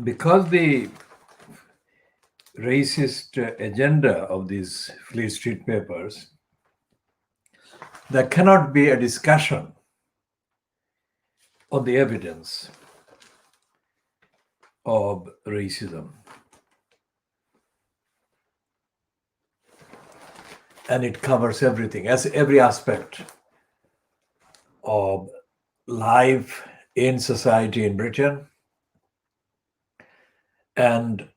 because the racist agenda of these Fleet Street papers, there cannot be a discussion on the evidence of racism. And it covers everything, as every aspect of life in society in Britain and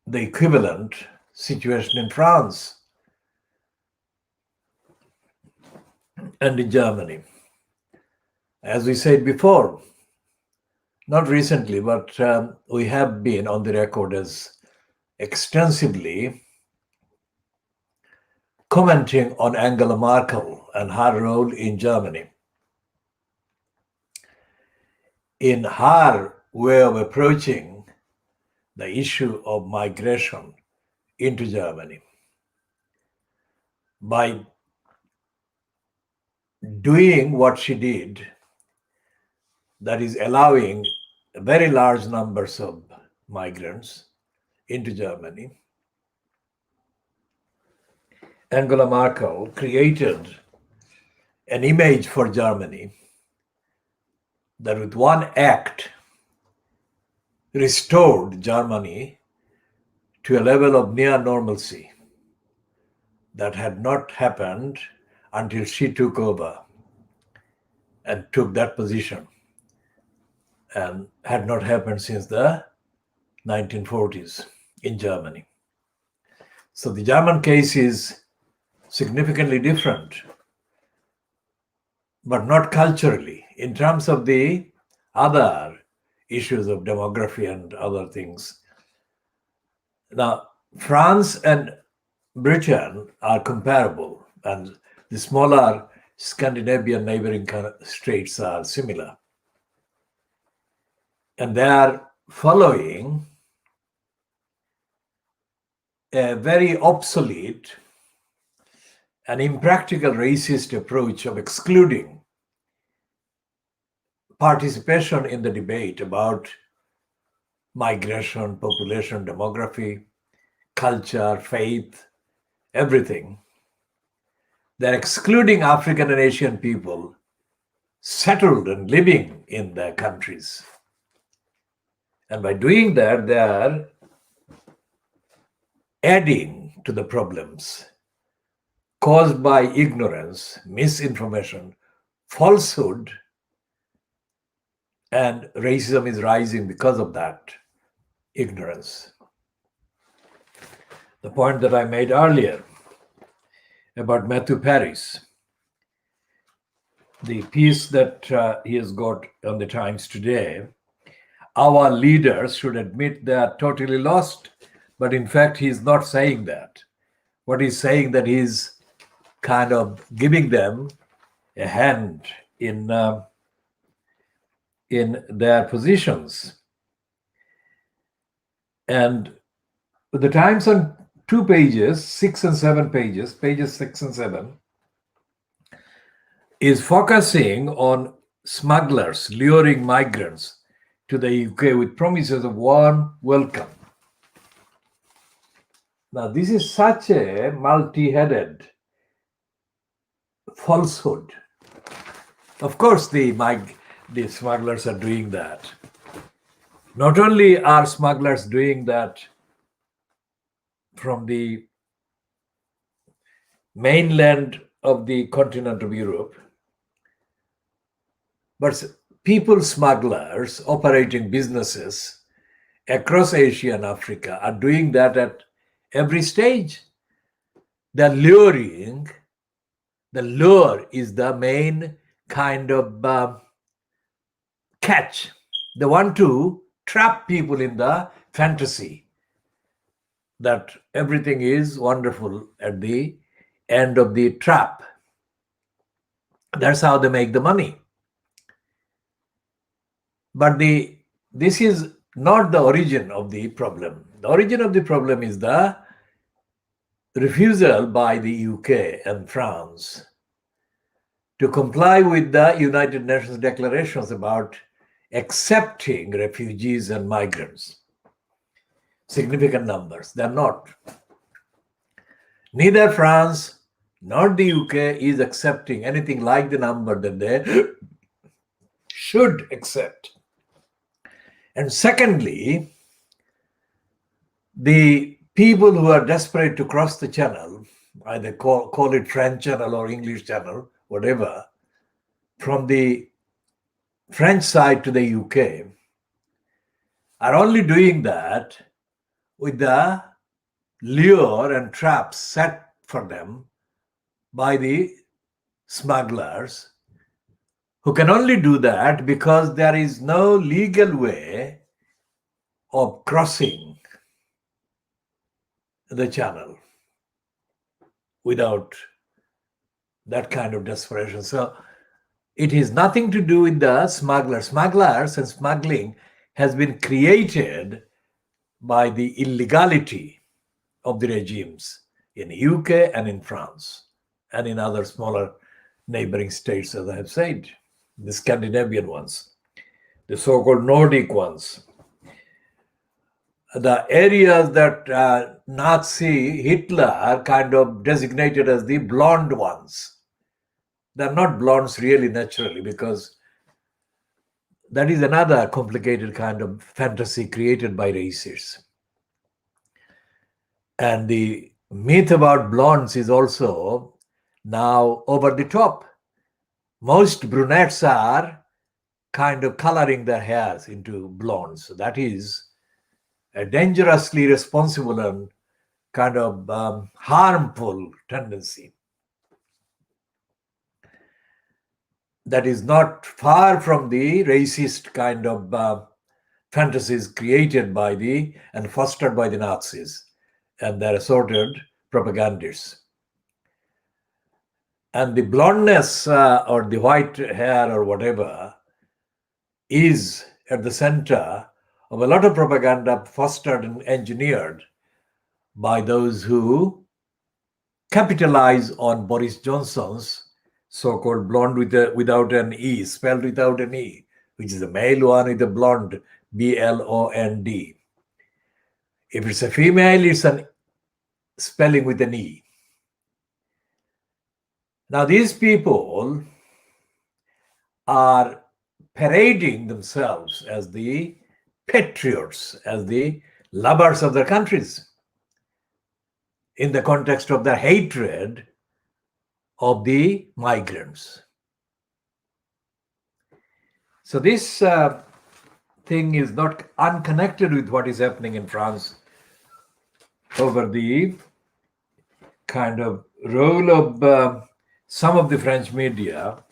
the equivalent situation in France and in Germany. As we said before, not recently, but we have been on the record as extensively commenting on Angela Merkel and her role in Germany. In her way of approaching the issue of migration into Germany, by doing what she did, that is allowing very large numbers of migrants into Germany, Angela Merkel created an image for Germany that with one act restored Germany to a level of near normalcy that had not happened until she took over and took that position, and had not happened since the 1940s in Germany. So the German case is significantly different, but not culturally, in terms of the other issues of demography and other things. Now, France and Britain are comparable, and the smaller Scandinavian neighboring states are similar. And they are following a very obsolete and impractical racist approach of excluding participation in the debate about migration, population, demography, culture, faith, everything. They're excluding African and Asian people settled and living in their countries. And by doing that, they are adding to the problems caused by ignorance, misinformation, falsehood, and racism is rising because of that ignorance. The point that I made earlier about Matthew Paris, the piece that he has got on the Times today, our leaders should admit they are totally lost, but in fact he's not saying that. What he's saying that he's kind of giving them a hand in their positions. And the Times on 2 pages, 6 and 7 pages, pages 6 and 7, is focusing on smugglers luring migrants to the UK with promises of warm welcome. Now, this is such a multi-headed falsehood. Of course, the smugglers are doing that. Not only are smugglers doing that from the mainland of the continent of Europe, but people smugglers operating businesses across Asia and Africa are doing that at every stage. They're luring. The lure is the main kind of catch. They want to trap people in the fantasy that everything is wonderful at the end of the trap. That's how they make the money. But this is not the origin of the problem. The origin of the problem is the refusal by the UK and France to comply with the United Nations declarations about accepting refugees and migrants. significant numbers. They're not. Neither France nor the UK is accepting anything like the number that they should accept. And secondly, the people who are desperate to cross the channel, either call it French channel or English channel, whatever, from the French side to the UK, are only doing that with the lure and traps set for them by the smugglers, who can only do that because there is no legal way of crossing the channel without that kind of desperation. So it is nothing to do with the smugglers. Smugglers and smuggling has been created by the illegality of the regimes in the UK and in France and in other smaller neighboring states, as I have said, the Scandinavian ones, the so-called Nordic ones. The areas that Nazi Hitler kind of designated as the blonde ones. They're not blondes really naturally, because that is another complicated kind of fantasy created by racists. And the myth about blondes is also now over the top. Most brunettes are kind of coloring their hairs into blondes. So that is a dangerously responsible and kind of harmful tendency that is not far from the racist kind of fantasies created by and fostered by the Nazis and their assorted propagandists. And the blondness or the white hair or whatever is at the center of a lot of propaganda fostered and engineered by those who capitalize on Boris Johnson's so-called blonde without an E, spelled without an E, which is a male one with a blonde, B-L-O-N-D. If it's a female, it's an spelling with an E. Now, these people are parading themselves as the patriots, as the lovers of their countries, in the context of their hatred of the migrants. So this thing is not unconnected with what is happening in France over the kind of role of some of the French media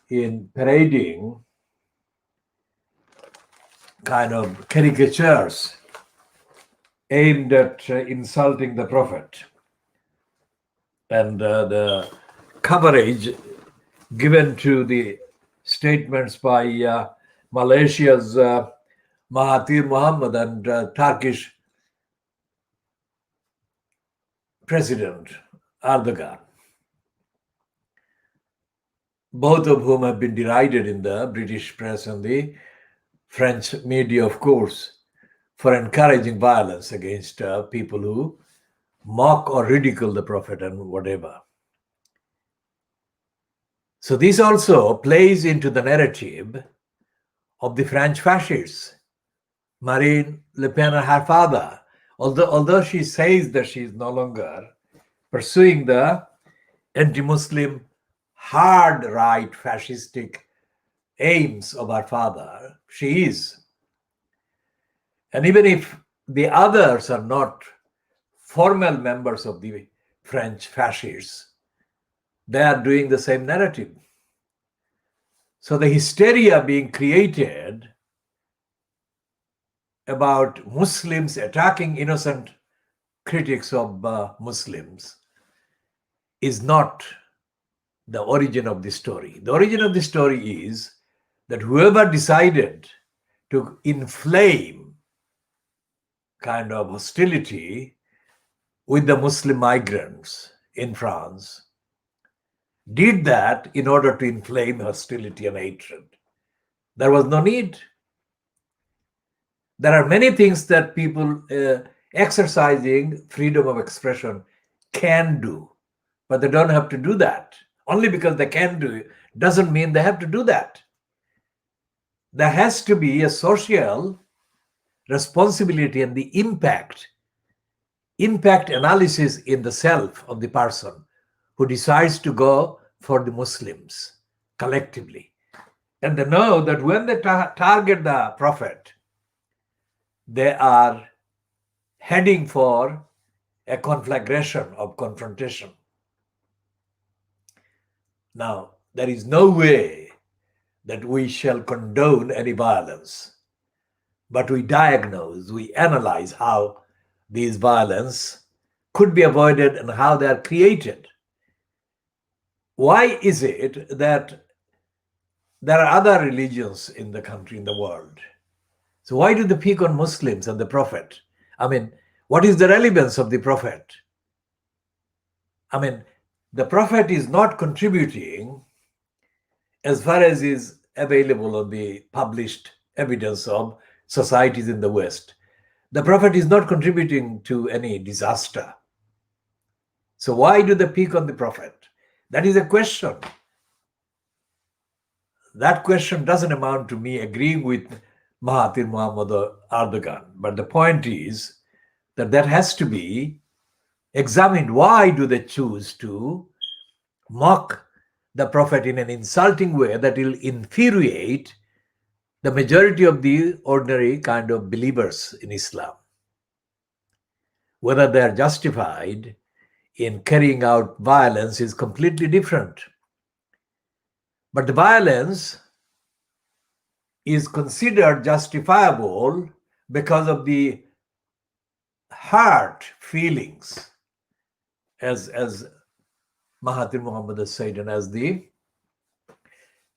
in parading kind of caricatures aimed at insulting the prophet. And the coverage given to the statements by Malaysia's Mahathir Mohamad and Turkish President Erdogan, both of whom have been derided in the British press and the French media, of course, for encouraging violence against people who mock or ridicule the prophet and whatever. So this also plays into the narrative of the French fascists. Marine Le Pen and her father, although she says that she is no longer pursuing the anti-Muslim hard right fascistic aims of her father, she is. And even if the others are not formal members of the French fascists, they are doing the same narrative. So the hysteria being created about Muslims attacking innocent critics of Muslims is not the origin of the story. The origin of the story is that whoever decided to inflame kind of hostility with the Muslim migrants in France did that in order to inflame hostility and hatred. There was no need. There are many things that people exercising freedom of expression can do, but they don't have to do that. Only because they can do it doesn't mean they have to do that. There has to be a social responsibility and the impact analysis in the self of the person who decides to go for the Muslims collectively. And they know that when they target the Prophet, they are heading for a conflagration of confrontation. Now, there is no way that we shall condone any violence, but we diagnose, we analyze how these violence could be avoided and how they are created. Why is it that there are other religions in the country, in the world? So why do they pick on Muslims and the Prophet? I mean, what is the relevance of the Prophet? I mean, the Prophet is not contributing, as far as is available on the published evidence of societies in the West. The Prophet is not contributing to any disaster. So why do they pick on the Prophet? That is a question. That question doesn't amount to me agreeing with Mahathir Mohamad Erdogan. But the point is that has to be examined. Why do they choose to mock the Prophet in an insulting way that will infuriate the majority of the ordinary kind of believers in Islam? Whether they are justified in carrying out violence is completely different. But the violence is considered justifiable because of the hurt feelings, as Mahathir Mohamad has said, and as the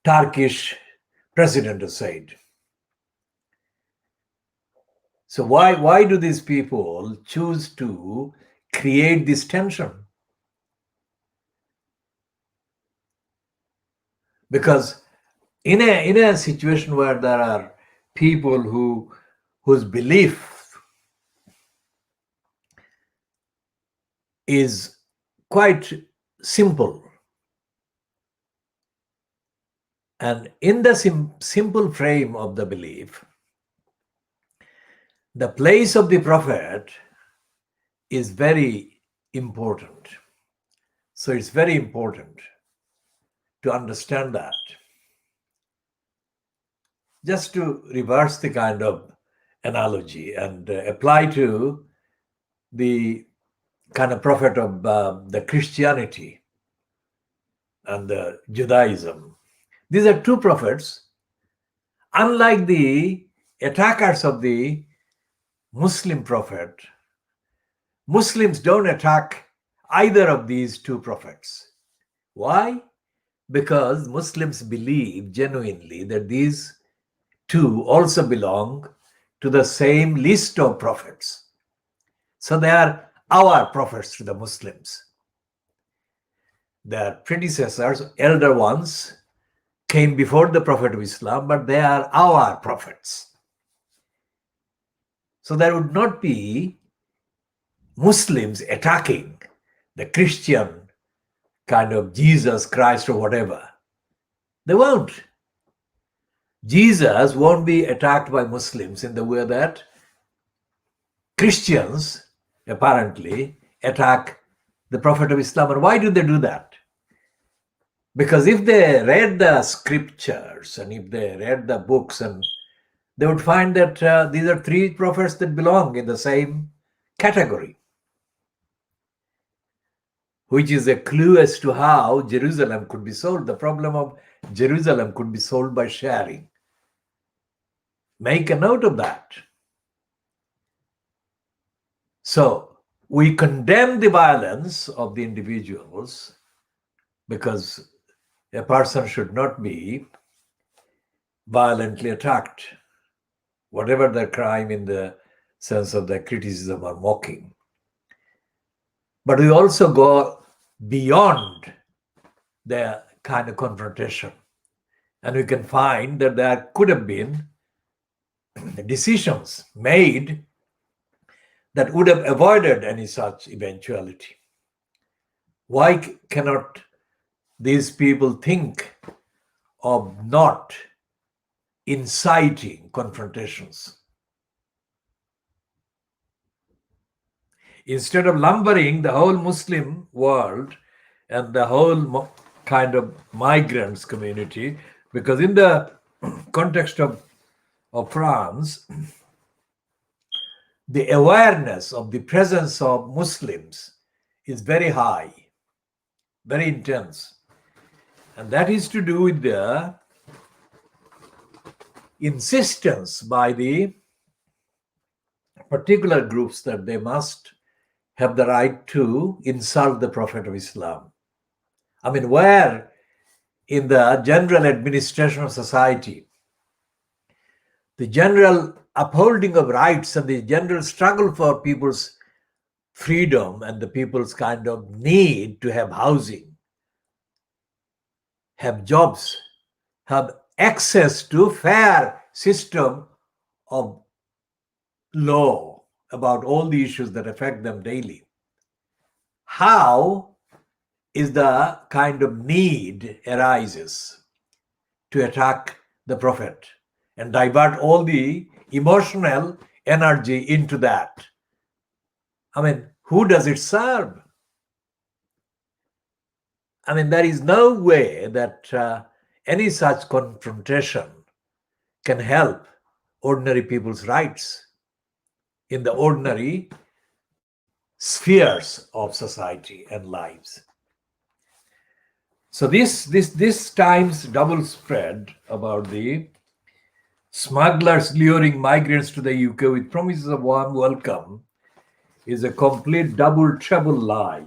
Turkish president has said. So why do these people choose to create this tension? Because in a situation where there are people whose belief is quite simple, and in the simple frame of the belief, the place of the Prophet is very important. So it's very important to understand that. Just to reverse the kind of analogy and apply to the kind of prophet of the Christianity and the Judaism. These are two prophets. Unlike the attackers of the Muslim prophet, Muslims don't attack either of these two prophets. Why? Because Muslims believe genuinely that these two also belong to the same list of prophets. So they are our prophets to the Muslims. Their predecessors, elder ones, came before the Prophet of Islam, but they are our prophets. So there would not be Muslims attacking the Christian kind of Jesus Christ or whatever. They won't. Jesus won't be attacked by Muslims in the way that Christians apparently attack the Prophet of Islam. And why do they do that? Because if they read the scriptures and if they read the books, and they would find that these are three prophets that belong in the same category, which is a clue as to how Jerusalem could be sold. The problem of Jerusalem could be sold by sharing. Make a note of that. So we condemn the violence of the individuals because a person should not be violently attacked, whatever their crime in the sense of their criticism or mocking. But we also go beyond the kind of confrontation. And we can find that there could have been decisions made that would have avoided any such eventuality. Why cannot these people think of not inciting confrontations? Instead of lumbering the whole Muslim world and the whole kind of migrants community, because in the context of France, the awareness of the presence of Muslims is very high, very intense. And that is to do with the insistence by the particular groups that they must have the right to insult the Prophet of Islam. I mean, where in the general administration of society, the general upholding of rights and the general struggle for people's freedom and the people's kind of need to have housing, have jobs, have access to fair system of law about all the issues that affect them daily. How is the kind of need arises to attack the Prophet and divert all the emotional energy into that? I mean, who does it serve? I mean, there is no way that any such confrontation can help ordinary people's rights in the ordinary spheres of society and lives. So this Times double spread about the smugglers luring migrants to the UK with promises of warm welcome is a complete double treble lie.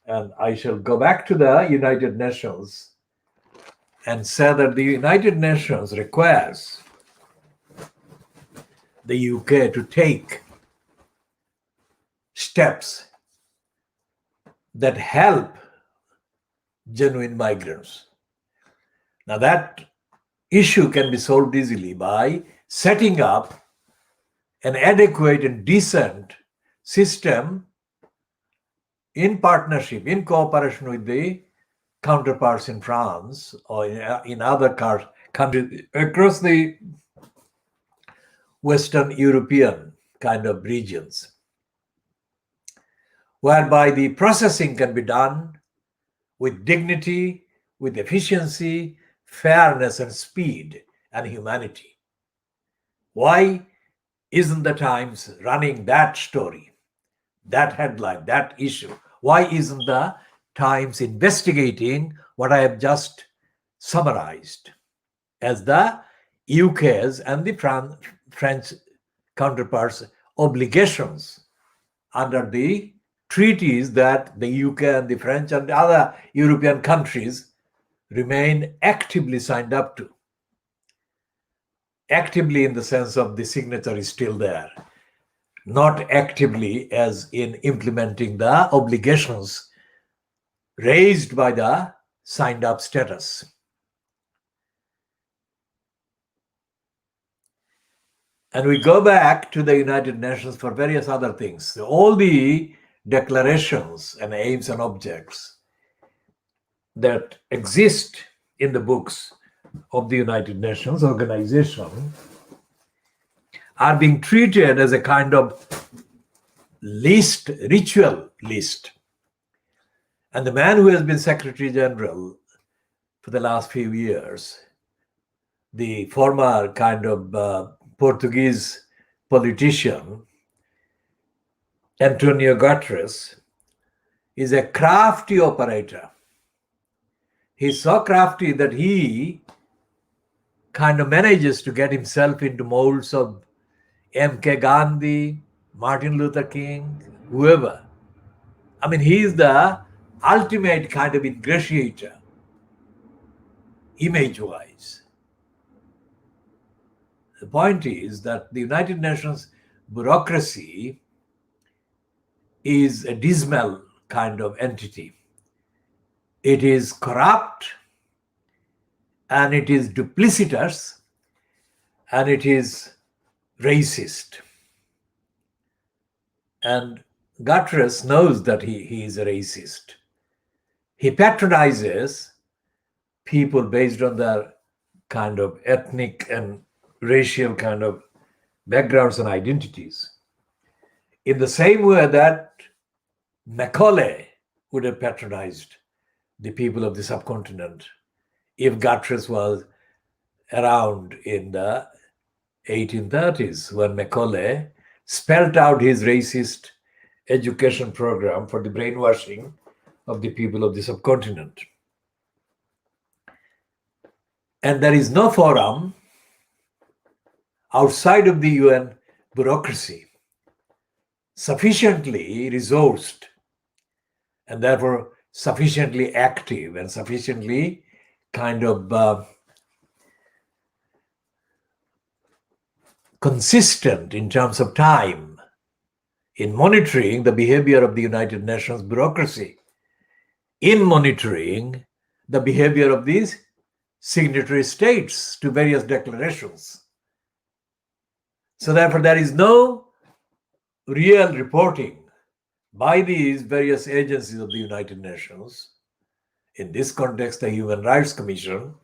And I shall go back to the United Nations and say that the United Nations requires the UK to take steps that help genuine migrants. Now that issue can be solved easily by setting up an adequate and decent system in partnership, in cooperation with the counterparts in France or in other countries across the Western European kind of regions, whereby the processing can be done with dignity, with efficiency, fairness and speed and humanity. Why isn't the Times running that story, that headline, that issue? Why isn't the Times investigating what I have just summarized as the UK's and the French counterparts' obligations under the treaties that the UK and the French and other European countries remain actively signed up to? Actively in the sense of the signature is still there, not actively as in implementing the obligations raised by the signed up status. And we go back to the United Nations for various other things. All the declarations and aims and objects that exist in the books of the United Nations organization are being treated as a kind of list, ritual list. And the man who has been Secretary General for the last few years, the former kind of Portuguese politician, Antonio Guterres, is a crafty operator. He's so crafty that he kind of manages to get himself into molds of M.K. Gandhi, Martin Luther King, whoever. I mean, he is the ultimate kind of ingratiator, image-wise. The point is that the United Nations bureaucracy is a dismal kind of entity. It is corrupt and it is duplicitous, and it is racist. And Guterres knows that he is a racist. He patronizes people based on their kind of ethnic and racial kind of backgrounds and identities. In the same way that Macaulay would have patronized the people of the subcontinent if Guterres was around in the 1830s, when Macaulay spelled out his racist education program for the brainwashing of the people of the subcontinent. And there is no forum outside of the UN bureaucracy sufficiently resourced and therefore sufficiently active and sufficiently kind of consistent in terms of time in monitoring the behavior of the United Nations bureaucracy, in monitoring the behavior of these signatory states to various declarations. So therefore, there is no real reporting by these various agencies of the United Nations, in this context, the Human Rights Commission,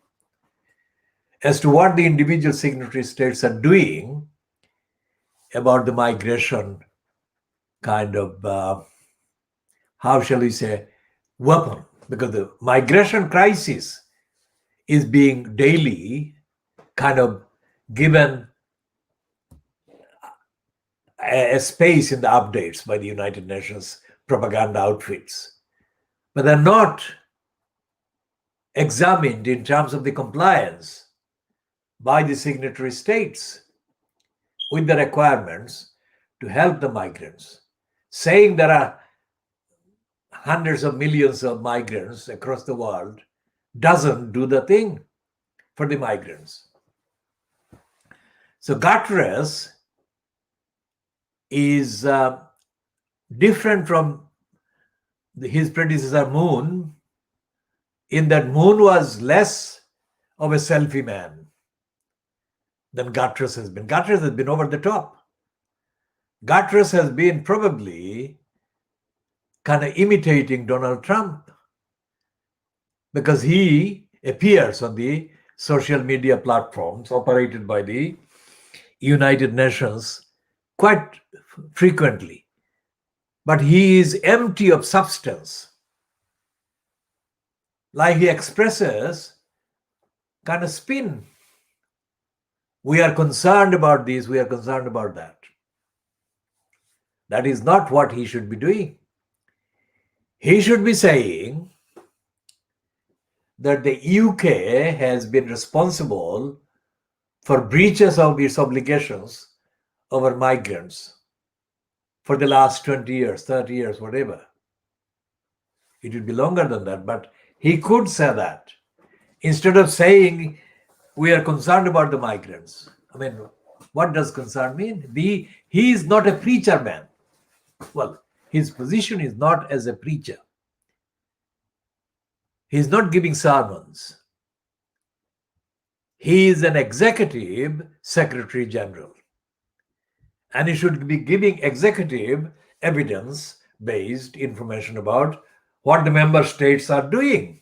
as to what the individual signatory states are doing about the migration kind of, how shall we say, weapon. Because the migration crisis is being daily kind of given a space in the updates by the United Nations propaganda outfits. But they're not examined in terms of the compliance by the signatory states with the requirements to help the migrants. Saying there are hundreds of millions of migrants across the world doesn't do the thing for the migrants. So Guterres is different from his predecessor Moon, in that Moon was less of a selfie man than Guterres has been. Guterres has been over the top. Guterres has been probably kind of imitating Donald Trump, because he appears on the social media platforms operated by the United Nations quite frequently. But he is empty of substance. Like he expresses kind of spin. We are concerned about this, we are concerned about that. That is not what he should be doing. He should be saying that the UK has been responsible for breaches of its obligations over migrants for the last 20 years, 30 years, whatever. It would be longer than that, but he could say that. Instead of saying, we are concerned about the migrants. I mean, what does concern mean? He is not a preacher man. Well, his position is not as a preacher. He is not giving sermons. He is an executive secretary general. And he should be giving executive evidence-based information about what the member states are doing.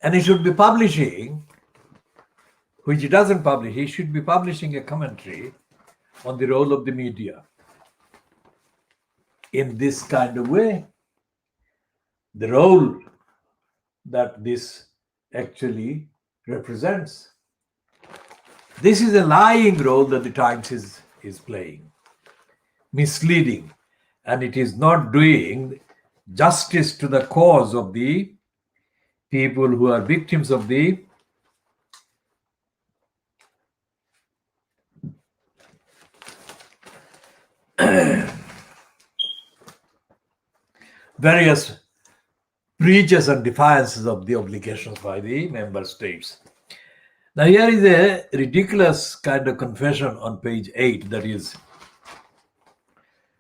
And he should be publishing, which he doesn't publish, he should be publishing a commentary on the role of the media in this kind of way. The role that this actually represents. This is a lying role that the Times is playing, misleading, and it is not doing justice to the cause of the people who are victims of the various breaches and defiances of the obligations by the member states. Now here is a ridiculous kind of confession on page 8, that is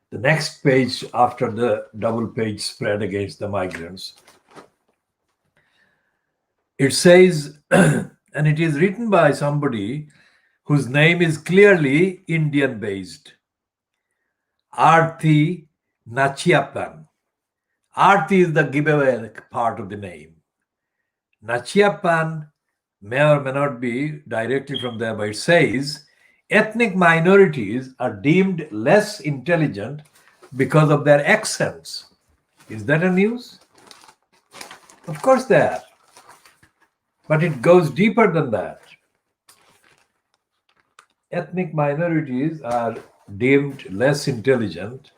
the next page after the double page spread against the migrants. It says, and And it is written by somebody whose name is clearly Indian based, Arthi Nachiappan. Arthi is the giveaway part of the name. Nachiappan may or may not be directly from there, but it says ethnic minorities are deemed less intelligent because of their accents. Is that a news? Of course they are. But it goes deeper than that. Ethnic minorities are deemed less intelligent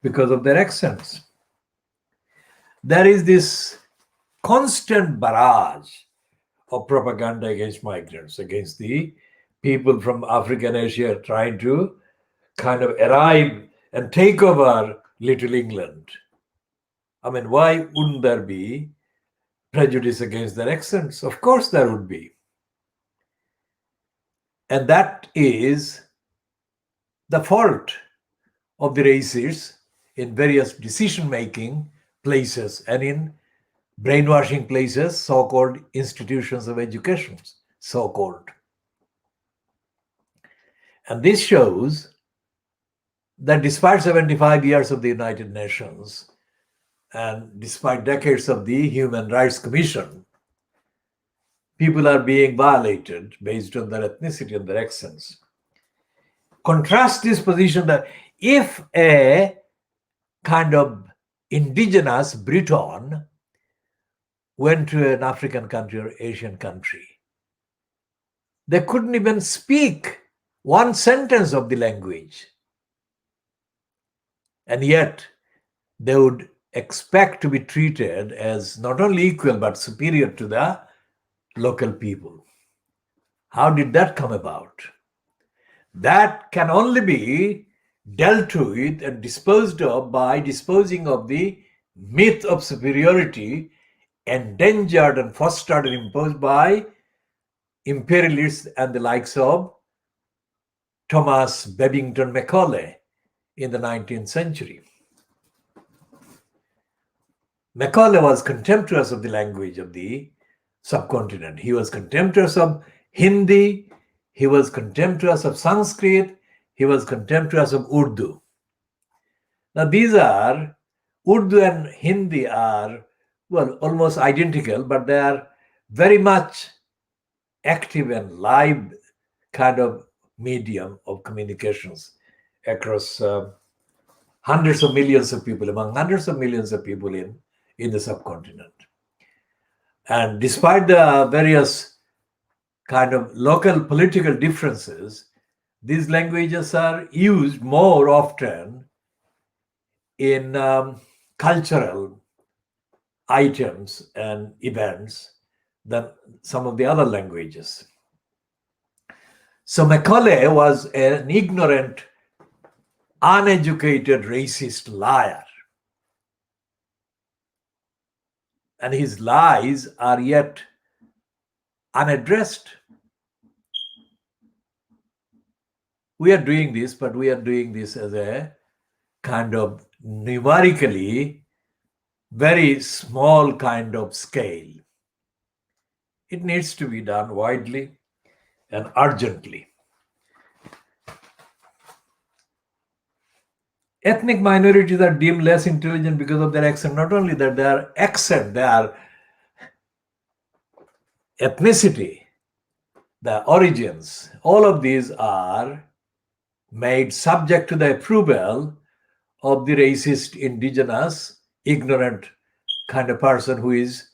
because of their accents. There is this constant barrage of propaganda against migrants, against the people from Africa and Asia trying to kind of arrive and take over Little England. I mean, why wouldn't there be prejudice against their accents? Of course there would be. And that is the fault of the racists in various decision-making places and in brainwashing places, so-called institutions of education, so-called. And this shows that despite 75 years of the United Nations and despite decades of the Human Rights Commission, people are being violated based on their ethnicity and their accents. Contrast this position that if a kind of indigenous Briton went to an African country or Asian country, they couldn't even speak one sentence of the language. And yet they would expect to be treated as not only equal but superior to the local people. How did that come about? That can only be dealt with and disposed of by disposing of the myth of superiority endangered and fostered and imposed by imperialists and the likes of Thomas Babington Macaulay in the 19th century. Macaulay was contemptuous of the language of the subcontinent. He was contemptuous of Hindi, he was contemptuous of Sanskrit, he was contemptuous of Urdu. Now Urdu and Hindi are, well, almost identical, but they are very much active and live kind of medium of communications across hundreds of millions of people, among hundreds of millions of people in the subcontinent. And despite the various kind of local political differences, these languages are used more often in cultural items and events than some of the other languages. So Macaulay was an ignorant, uneducated, racist liar. And his lies are yet unaddressed. We are doing this, but we are doing this as a kind of numerically very small kind of scale. It needs to be done widely and urgently. Ethnic minorities are deemed less intelligent because of their accent. Not only that, their accent, their ethnicity, their origins, all of these are made subject to the approval of the racist, indigenous, ignorant kind of person who is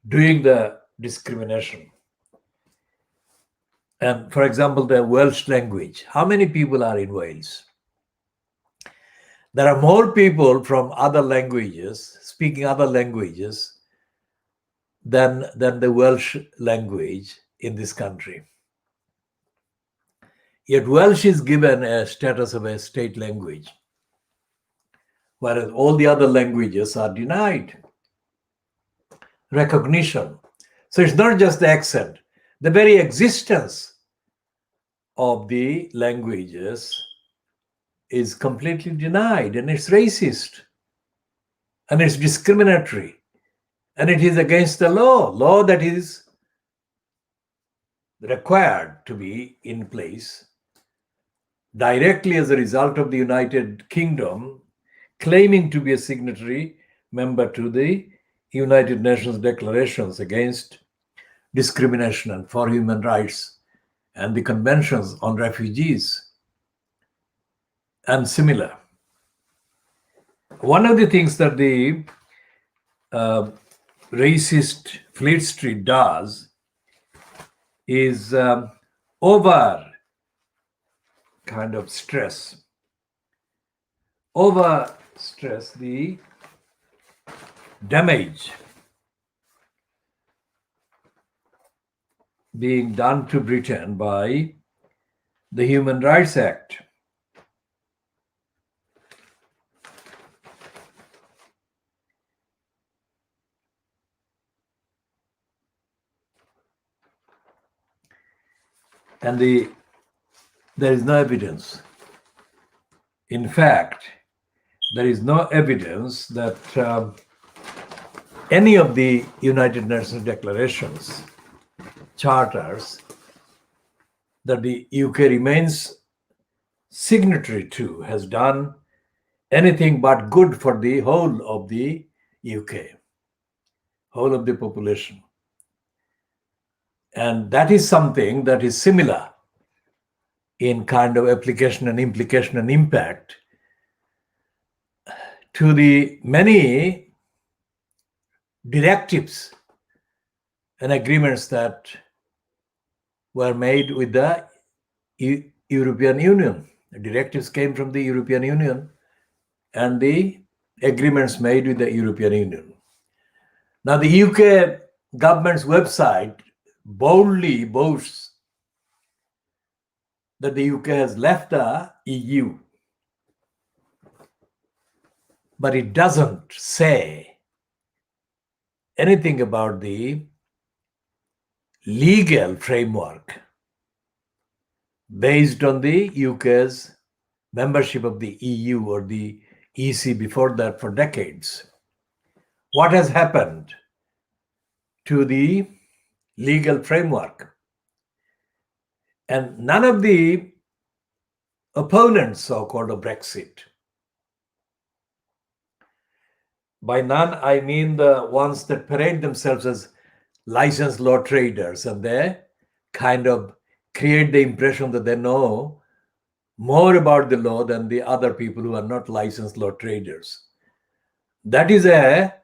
doing the discrimination. And for example, the Welsh language. How many people are in Wales? There are more people from other languages, speaking other languages, than the Welsh language in this country. Yet Welsh is given a status of a state language, whereas all the other languages are denied recognition. So it's not just the accent, the very existence of the languages is completely denied, and it's racist, and it's discriminatory, and it is against the law that is required to be in place directly as a result of the United Kingdom claiming to be a signatory member to the United Nations declarations against discrimination and for human rights and the conventions on refugees and similar. One of the things that the racist Fleet Street does is over stress the damage being done to Britain by the Human Rights Act. And there is no evidence. In fact, there is no evidence that any of the United Nations declarations, charters, that the UK remains signatory to has done anything but good for the whole of the UK, whole of the population. And that is something that is similar in kind of application and implication and impact to the many directives and agreements that were made with the European Union. The directives came from the European Union and the agreements made with the European Union. Now, the UK government's website boldly boasts that the UK has left the EU, but it doesn't say anything about the legal framework based on the UK's membership of the EU or the EC before that for decades. What has happened to the legal framework? And none of the opponents, so-called, of Brexit, by none I mean the ones that parade themselves as licensed law traders, and they kind of create the impression that they know more about the law than the other people who are not licensed law traders. That is a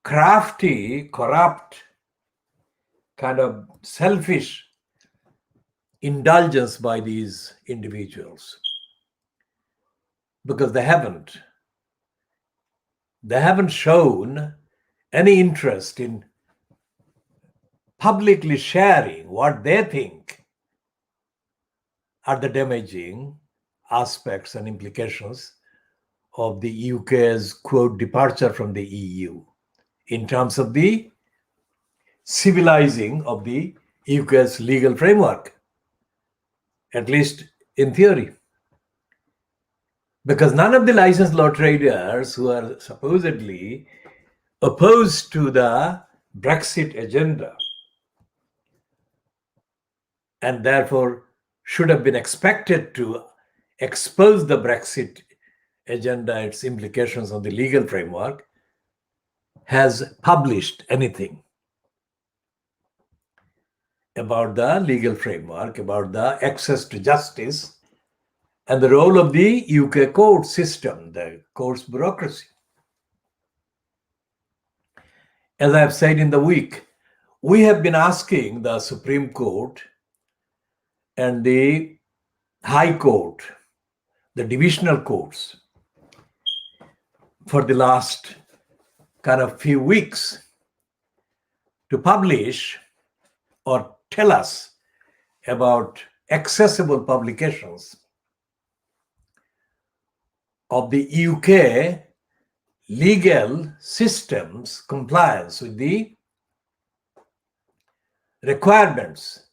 crafty, corrupt, kind of selfish indulgence by these individuals, because they haven't shown any interest in publicly sharing what they think are the damaging aspects and implications of the UK's, quote, departure from the EU in terms of the civilizing of the UK's legal framework, at least in theory. Because none of the licensed law traders who are supposedly opposed to the Brexit agenda and therefore should have been expected to expose the Brexit agenda, its implications on the legal framework, has published anything about the legal framework, about the access to justice, and the role of the UK court system, the court's bureaucracy. As I have said in the week, we have been asking the Supreme Court and the High Court, the divisional courts, for the last kind of few weeks to publish or tell us about accessible publications of the UK legal system's compliance with the requirements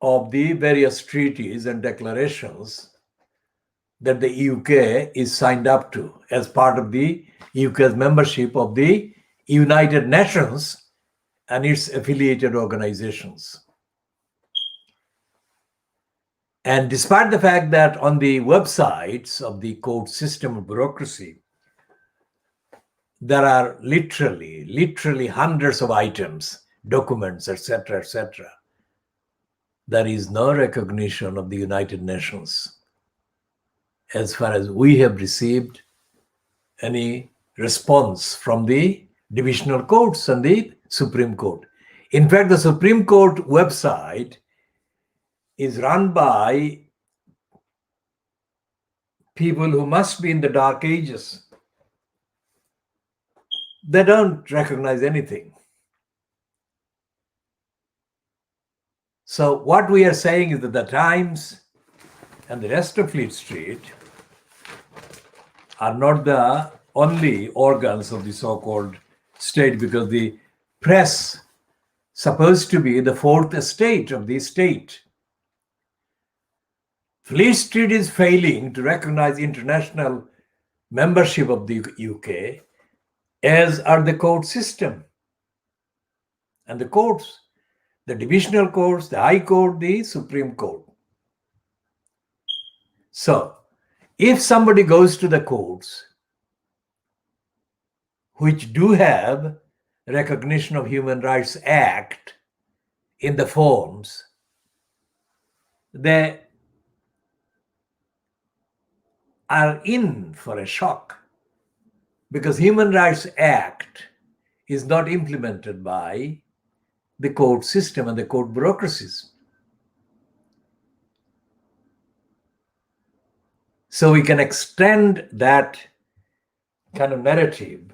of the various treaties and declarations that the UK is signed up to as part of the UK's membership of the United Nations and its affiliated organizations. And despite the fact that on the websites of the court system of bureaucracy, there are literally hundreds of items, documents, etc., etc., there is no recognition of the United Nations as far as we have received any response from the divisional courts and the Supreme Court. In fact, the Supreme Court website is run by people who must be in the dark ages. They don't recognize anything. So what we are saying is that the Times and the rest of Fleet Street are not the only organs of the so-called state, because the press supposed to be the fourth estate of the state. Fleet Street is failing to recognize international membership of the UK, as are the court system and the courts, the divisional courts, the High Court, the Supreme Court. So, if somebody goes to the courts, which do have recognition of Human Rights Act in the forms, they are in for a shock, because Human Rights Act is not implemented by the court system and the court bureaucracies. So we can extend that kind of narrative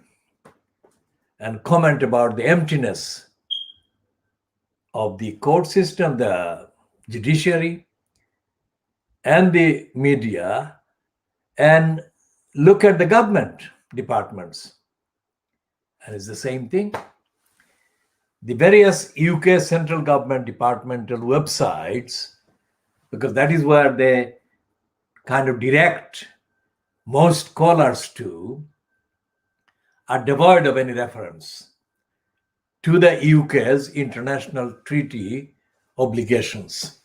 and comment about the emptiness of the court system, the judiciary, and the media, and look at the government departments. And it's the same thing. The various UK central government departmental websites, because that is where they kind of direct most callers to, are devoid of any reference to the UK's international treaty obligations.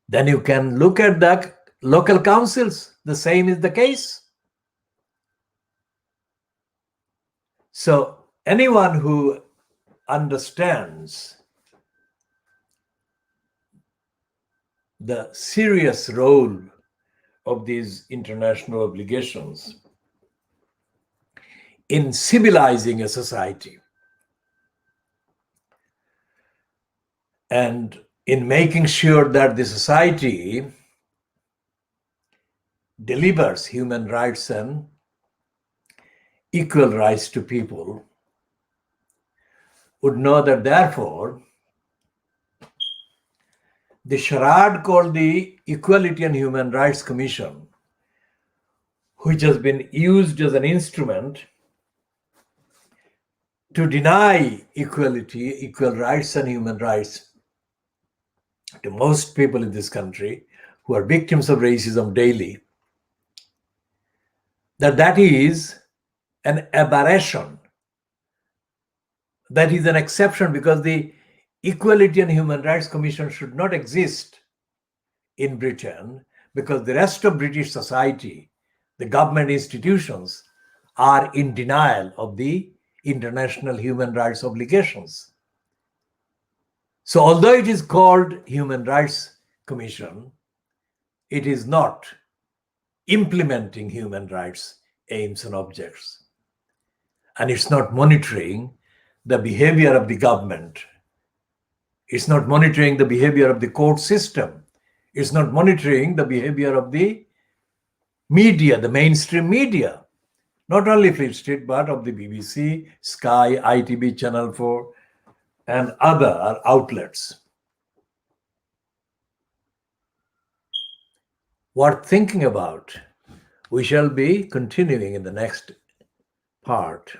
Then you can look at the local councils. The same is the case. So anyone who understands the serious role of these international obligations in civilizing a society and in making sure that the society delivers human rights and equal rights to people, would know that therefore the charade called the Equality and Human Rights Commission, which has been used as an instrument to deny equality, equal rights and human rights to most people in this country who are victims of racism daily, that is an aberration. That is an exception, because the Equality and Human Rights Commission should not exist in Britain, because the rest of British society, the government institutions, are in denial of the international human rights obligations. So although it is called Human Rights Commission, it is not implementing human rights aims and objects. And it's not monitoring the behavior of the government. It's not monitoring the behavior of the court system. It's not monitoring the behavior of the media, the mainstream media, not only Fleet Street, but of the BBC, Sky, ITV, Channel 4, and other outlets. Worth thinking about. We shall be continuing in the next part.